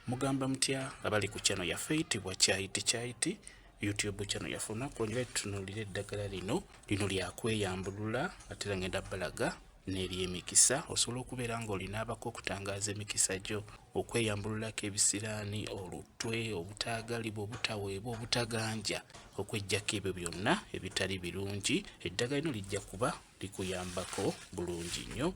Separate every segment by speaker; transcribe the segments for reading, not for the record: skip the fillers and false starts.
Speaker 1: Mugamba mutya abali ku channel yaffe eyitibwa Kyayiti YouTube channel yaffe onakuongera tutunuulira eddagala lino lya kweyambulula ate era ngenda balaga n'ery'emikisa osobola okubeera ng'olinaabako okutangaaza emikisa gyo okweyambululako ebisiraani olutwe obutaagalibwa obutaweebwa obutaganja okweggyako ebyo byonna ebitali birungi eddagala lino lijja kuba likuyambako bulungi nnyo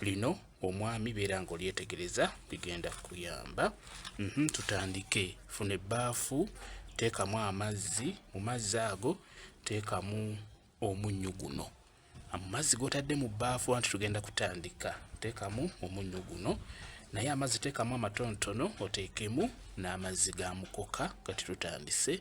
Speaker 1: lino omwami beera ng'olyetegereza ligenda kuyamba. Tutandike. Funa ebbaafu teekamu amazzi mu mazzi ago teekamu omunnyu guno mu mazzi g'otadde mu bbaafu anti tugenda kutandika teekamu omunnyu guno naye amazzi teekamu amatonotono oteekemu n'amazzi ga mukoka kati tutandise.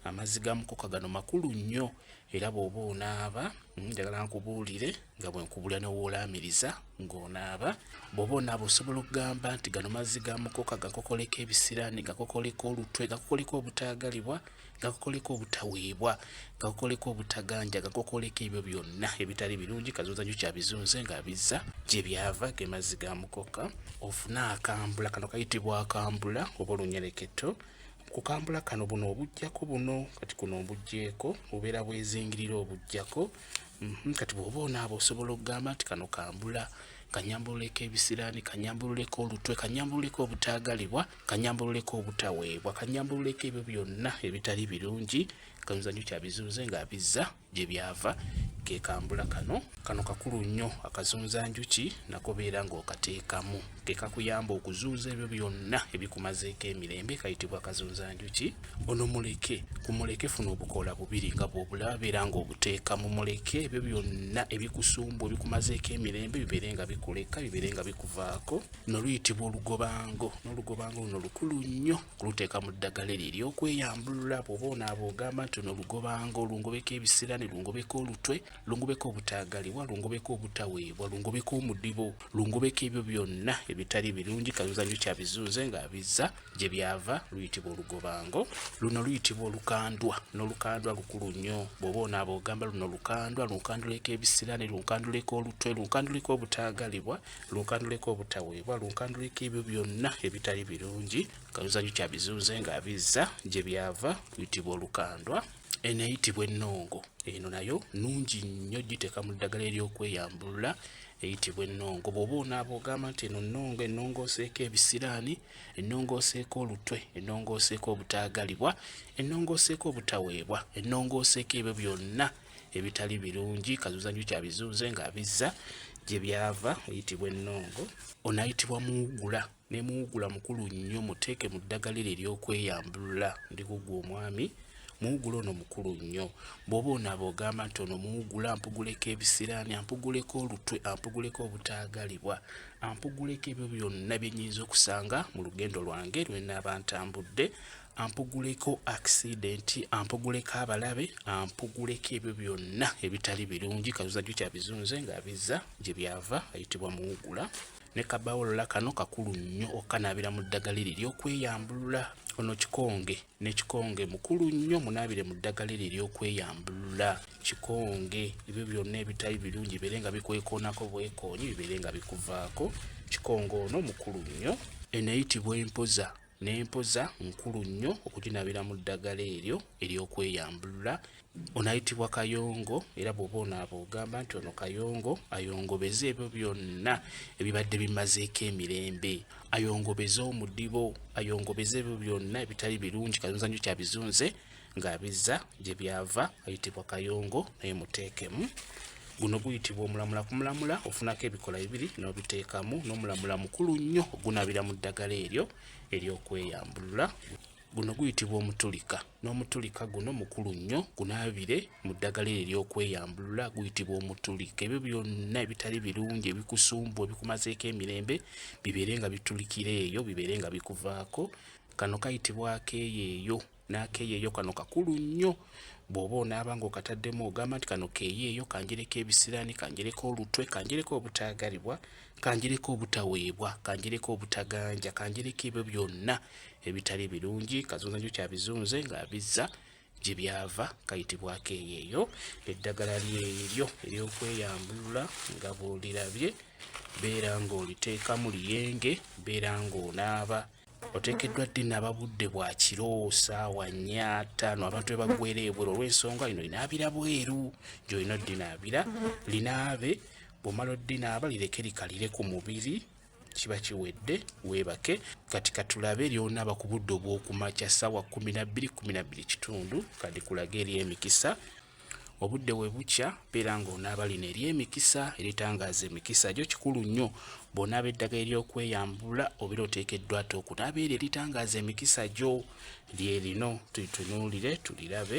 Speaker 1: Amazzi ga mukoka gano makulu nnyo era bw'oba onaaba njagala nkubuulire nga bwe nkubulira n'owoolaamiriza ng'onaaba bw'oba onaaba osobola okugamba nti gano mazzi ga mukoka gakokoleko ebisiraani gakokoleko olutwe gakokoleko obutaagalibwa gakokoleko obutaweebwa gakokoleko obutaganja gakokoleko ebyo byonna ebitali birungi kazunzanyo kyabizunze ng'abizza gye byava ge mazzi ga mukoka. Ofuna akambula kano kayitibwa akambula oba olunyereketo. Kukambula kano buno obujjako buno kati kuno obuggyeko obeera bwezingirira obujjako kati bw'oba onaaba osobola okugamba nti kano kambula kanyambululeko ebisiraani kanyambululeko olutwe kanyambululeko obutaagalibwa kanyambululeko obutaweebwa kanyambululeko ebyo byonna ebitali birungi kazunzanyo kyabizunze ng'abizza gye byava kekambula kano kakulu nnyo akazunzanjuki nako beera ng'okateekamu kekakuyamba okuzuuza ebyo byonna ebikumazeeko emirembe kayitibwa akazunzanjuki. Ono muleke kumuleke funa obukoola bubiri nga bw'obulaba beera ng'obuteekamu muleke ebyo byonna ebikusumba ebikumazeeko emirembe bibeere nga bikuleka bibeere nga bikuvaako. Noluyitibwa olugobango n'olugobango luno lukulu nnyo kuluteeka mu ddagala eryo ery'okweyambulula bw'oba onaaba ogamba nti ono olugobango lungobeko ebisiraani lungobeko olutwe lungobeko obutaagalibwa lungobeko obutaweebwa lungobeko omudibo lungobeko ebyo byonna ebitali birungi kazunzanyo kyabizunze ng'abizza gye byava luyitibwa olugobango. Luno luyitibwa olukandwa n'olukandwa lukulu nnyo bw'oba onaaba ogamba luno lukandwa lunkanduleko ebisiraani lunkanduleko olutwe lunkanduleko obutaagalibwa lunkanduleko obutaweebwa lunkanduleko ebyo byonna ebitali birungi kazunzanyo kyabizunze ng'abizza gye byava luyitibwa olukandwa. Eno eyitibwa ennongo eno nayo nungi nnyo giteeka mu ddagala ery'okweyambulula eyitibwa ennongo bw'oba onaaba ogamba nti eno nnongo ennongooseeko ebisiraani ennongooseeko olutwe ennongooseeko obutaagalibwa ennongooseeko obutaweebwa ennongooseeko ebyo byonna ebitali birungi kazunzanyo kyabizunze ng'abizza gye byava eyitibwa ennongo. Ono ayitibwa muwugula ne muwugula mukulu nnyo muteeke mu ddagala eryo ery'okweyambulula ndikugwa omwami muwugula ono mukulu nnyo bw'oba onaaba ogamba nti ono muwugula ampuguleko ebisiraani ampuguleko olutwe ampuguleko obutaagalibwa ampuguleko ebyo byonna byennyinza okusanga mu lugendo lwange lwe nnaaba ntambudde ampuguleko accidenti ampuguleko abalabe ampuguleko ebyo byonna ebitali birungi kazunzanyo kyabizunze ng'abizza gye byava ayitibwa muwugula. Ne kabawolola kano kakulu nnyo okanaabira mu ddagala eryo ery'okweyambulula. Ono kikonge ne kikonge mukulu nnyo munaabire mu ddagala eryo ery'okweyambulula. Kikonge ebyo byonna ebitali birungi bibeere nga bikwekoonako bwekoonyi bibeere nga bikuvaako. Kikonge ono mukulu nnyo. Eno eyitibwa empoza n'empoza nkulu nnyo okuginaabira mu ddagala eryo ery'okweyambulula. Ono ayitibwa kayongo era bw'oba onaaba ogamba nti ono kayongo ayongobeze ebyo byonna ebibadde bimazeeko emirembe ayongobeze omudibo ayongobeze ebyo byonna ebitali birungi kazunzanyo kyabizunze ng'abizza gye byava ayitibwa kayongo naye muteekemu. Guno guyitibwa omulamula. Kumulamula ofunako ebikola bibiri n'obiteekamu n'omulamula mukulu nnyo ogunaabira mu ddagala eryo ery'okweyambulula. Guno guyitibwa omutulika n'omutulika guno mukulu nnyo gunaabire mu ddagala eryo ery'okweyambulula guyitibwa omutulika. Ebyo byonna ebitali birungi ebikusumba ebikumazeeko emirembe bibeere nga bitulikira eyo bibeere nga bikuvaako. Kano kayitibwa akeeyeeyo n'akeeyeeyo kano kakulu nnyo bw'oba onaaba ng'okataddemu ogamba nti kano keeyeeyo kanjereko ebisiraani kanjereko olutwe kanjereko obutaagalibwa kanjereko obutaweebwa kanjereko obutaganja kanjereko ebyo byonna ebitali birungi kazunzanyo kyabizunze ng'abizza gye byava kayitibwa akeeyeeyo. Eddagala lyeryo ery'okweyambulula nga bw'olirabye beera ng'oliteekamu liyenge beera ng'onaaba oteekeddwa dinaaba budde bwa kiro ssaawa 4 5 abantu bebagwera ebweru olw'ensonga lino linaabira bweru gy'olina oddinaabira linaabe bw'omala oddinaaba lireke likalire ku mubiri kiba kiwedde weebake kati katulabe ly'onaaba ku budde obw'okumakya ssaawa 12:12 kadi kulage eri emikisa obudde we bukya beera ng'onaaba lino eri emikisa eritangaaza emikisa gyo kikulu nnyo bw'onaaba eddagala ery'okweyambula obeera oteekeddwa ate okunaaba eryo eritangaaza emikisa gyo lyerino tulitunuulire tulirabe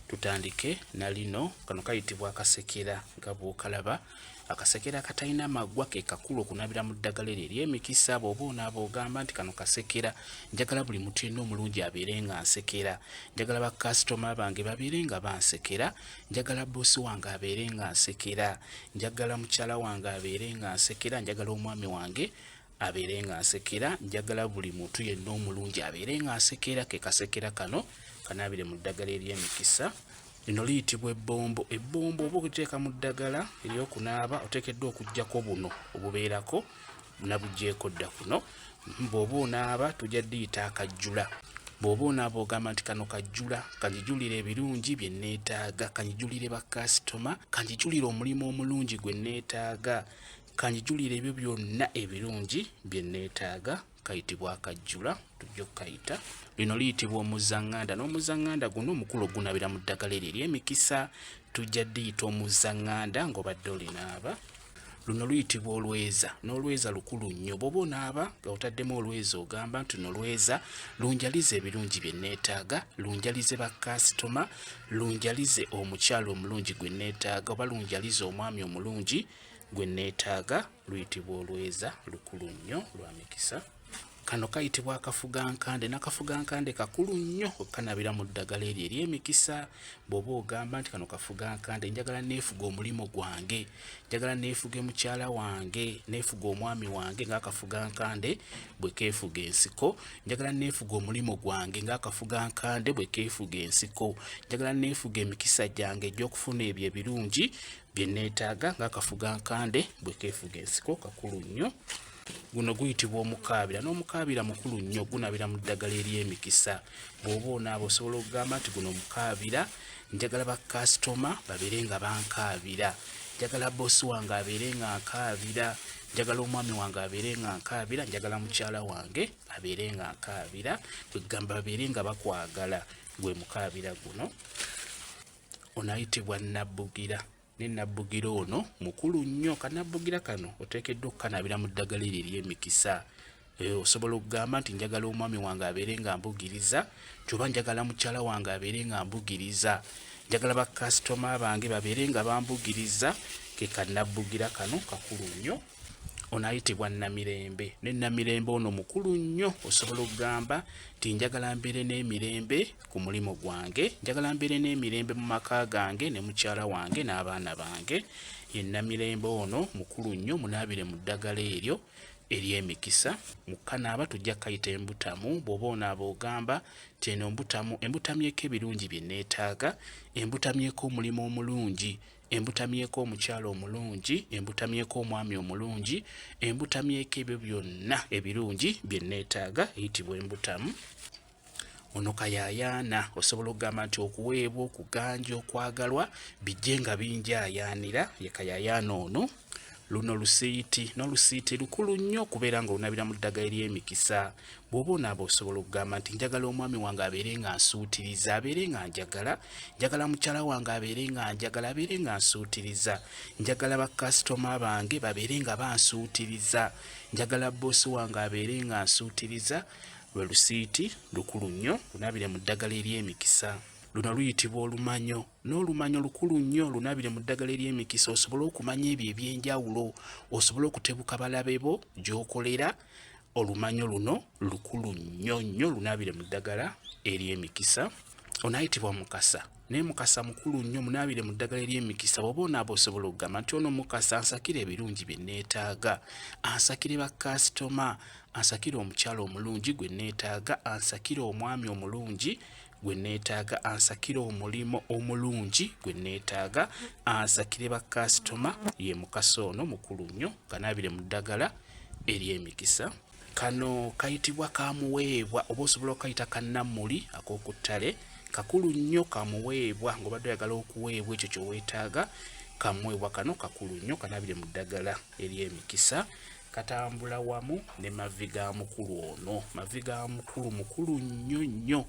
Speaker 1: tutandike na lino kano kayitibwa akasekera nga bw'okalaba akasekera akatalina maggwa ke kakulu okunaabira mu ddagala eryo ery'emikisa bw'oba onaaba ogamba nti kano kasekera njagala buli muntu yenna omulungi abeere nga nsekera njagala bakasitoma bange babeere nga bansekera njagala boosi wange abeere nga nsekera njagala mukyala wange abeere nga nsekera njagala omwami wange abeere nga nsekera njagala buli muntu yenna omulungi abeere nga nsekera ke kasekera kano kanaabire mu ddagala ery'emikisa lino liyitibwa ebbombo ebbombo oba okiteeka mu ddagala ery'okunaaba oteekeddwa okuggyako buno obubeerako nabuggyeko dda kuno bw'oba onaaba tujja ddiyita akajjula bw'oba onaaba ogamba nti kano kajjula kanjijulire ebirungi bye neetaaga kanjijulire bakasitoma kanjijulire omulimu omulungi gwe neetaaga kanjijulire ebyo byonna ebirungi bye neetaaga kayitibwa akajjula tujja okukayita lino liyitibwa omuzaŋŋanda n'omuzaŋŋanda guno omukulu ogunabira mu ddagala eryo ery'emikisa tujja ddiyita omuzaŋŋanda ng'obadde olinaaba luno luyitibwa olweza n'olweza lukulu nnyo bw'oba onaaba nga otaddemu olweza ogamba nti nolweza lunjalize ebirungi bye neetaaga lunjalize bakasitoma lunjalize omukyalo omulungi gwe neetaaga oba lunjalize omwami omulungi gwe neetaaga luyitibwa olweza lukulu nnyo lwa mikisa kano kayitibwa akafugankande n'akafugankande kakulu nnyo okanabira mu ddagala eryo ery'emikisa bw'oba ogamba nti kano kafugankande njagala neefuga omulimo gwange njagala neefuge mukyala wange neefuga omwami wange ng'akafugankande bwe keefuga ensiko njagala neefuga omulimo gwange ng'akafugankande bwe keefuga ensiko njagala neefuga emikisa gyange egy'okufuna ebyo ebirungi bye neetaaga ng'akafugankande bwe keefuga ensiko kakulu nnyo guno guyitibwa omukaabira n'omukaabira mukulu nnyo gunabira mu ddagala ery'emikisa bw'oba onaaba osobola okugamba nti guno mukaabira njagala bakasitoma babeere nga bankaabira njagala boosi wange abeere nga nkaabira njagala omwami wange abeere nga nkaabira njagala mukyala wange abeere nga nkaabira kwegamba babeere nga bakwagala gwe mukaabira guno onayitibwa nabbugira nenabbugira ono mukulu nnyo kanabbugira kano oteekeddwa okukanabira mu ddagala eryo ery'emikisa osobola okugamba nti njagala omwami wange abeere nga mbugiriza kyoba njagala mukyala wange abeere nga mbugiriza njagala bakasitoma bange babeere nga bambugiriza ke kanabbugira kano kakulu nnyo onayitibwa namirembe nenamirembe ono mukulu nnyo osobola okugamba nti njagala mbeere n'emirembe ku mulimu gwange njagala mbeere n'emirembe mu maka gange ne mukyala wange n'abaana bange ye namirembe ono mukulu nnyo munaabire mu ddagala eryo ery'emikisa mukanaaba tujja kayita embutamu bw'oba onaaba ogamba nti eno embutamyeko ebirungi bye neetaaga embutamyeko omulimu omulungi embutamyeko omukyalo omulungi embutamyeko omwami omulungi embutamyeko ebyo byonna ebirungi bye neetaaga eyitibwa embutamu ono kayayaana osobola okugamba nti okuweebwa okuganja okwagalwa bijje nga binjaayaanira ye kayayaana ono luno lusiiti n'olusiiti lukulu nnyo okubeera nga olunabira mu ddagala ery'emikisa bw'oba onaaba osobola okugamba nti njagala omwami wange abeere nga nsuutiriza abeere nga njagala njagala mukyala wange abeere nga njagala abeere nga nsuutiriza njagala bakasitoma bange babeere nga bansuutiriza njagala boosi wange abeere nga nsuutiriza lwe lusiiti lukulu nnyo lunabire mu ddagala ery'emikisa luno luyitibwa olumanyo n'olumanyo lukulu nnyo lunabire mu ddagala ery'emikisa osobole okumanya ebyo eby'enjawulo osobole okutebuka balabe bo gy'okolera olumanyo luno lukulu nnyo nnyo lunabire mu ddagala ery'emikisa onayitibwa mukasa naye mukasa mukulu nnyo munabire mu ddagala ery'emikisa bw'oba onaaba osobola okugamba nti ono mukasa ansakire ebirungi bye neetaaga ansakire bakasitoma ansakire omukyalo omulungi gwe neetaaga ansakire omwami omulungi gwe neetaaga ansakire omulimo omulungi gwe neetaaga ansakire bakasitoma ye mukasa ono mukulu nnyo kanabire mu ddagala ery'emikisa Kano kayitibwa kamuweebwa oba osobola okayita kannammuli ak'okuttale. Kakulu nnyo kamuweebwa ng'obadde oyagala okuweebwa ekyo ky'oweetaaga. Kamuweebwa kano kakulu nnyo, kanaabire mu ddagala ery'emikisa. Katambula wamu ne mavi ga mukulu ono. Mavi ga mukulu mukulu nnyo nnyo.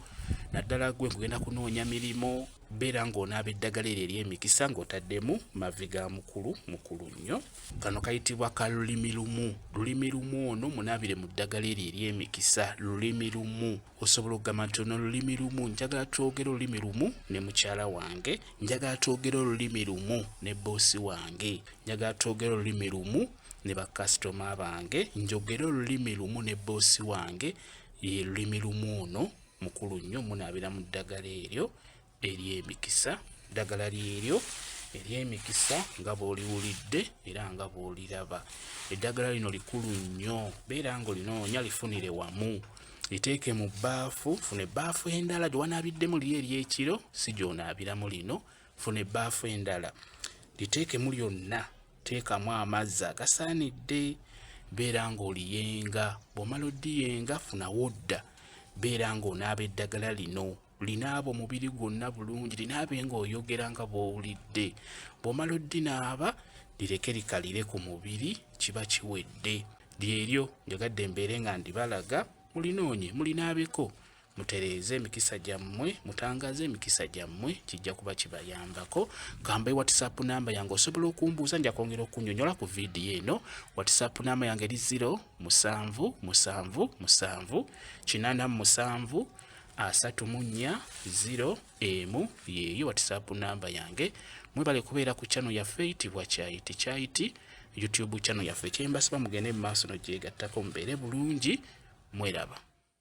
Speaker 1: Naddala gwe kugenda kunoonya mirimu, beera ng'onaaba eddagala eryo ery'emikisa ng'otaddemu mavi ga mukulu mukulu nnyo. Kano kayitibwa ka lulimi lumu. Lulimi lumu ono munaabire mu ddagala eryo ery'emikisa. Lulimi lumu osobola okugamba nti ono lulimi lumu, njagala twogere olulimi lumu ne mukyala wange, njagala twogere olulimi lumu ne boosi wange, njagala twogere olulimi lumu ne bakasitoma bange, njogere olulimi lumu ne boosi wange. Ye lulimi lumu ono mukulu nnyo, munaabira mu ddagala eryo ery'emikisa. Ddagala lyeryo ery'emikisa nga bw'oliwulidde era nga bw'oliraba. Eddagala lino likulu nnyo, beera ng'olinoonya lifunire wamu. Liteeke mu bbaafu, funa ebbaafu endala gy'wanaabiddemu liri ery'ekiro, si gy'onaabiramu lino. Funa ebbaafu endala, liteekemu lyonna, teekamu amazzi agasaanidde, beera ng'oliyenga. Bw'omala oddiyenga funawo dda, beera ng'onaaba eddagala lino. Linaaba omubiri gwonna bulungi, linaabe ng'oyogera nga bw'owulidde. Bw'omala oddinaaba lireke likalire ku mubiri, kiba kiwedde. Lyeryo njagadde mbeere nga ndibalaga, mulinoonye mulinaabeko, mutereeze emikisa gyammwe, mutangaze emikisa gyammwe, kijja kuba kibayambako. Kamba WhatsApp namba yange osobola okumbuuza, nja kwongera okunnyonnyola ku vidiyo eno. WhatsApp namba yange eri 07778734 yeeyo WhatsApp namba yange. Mwebale kubeera ku channel yaffe eyitibwa Kyayiti Kyayiti, YouTube channel yaffe. Kyembasaba mugende mu maaso n'ogyegattako mubeere bulungi. Mweraba.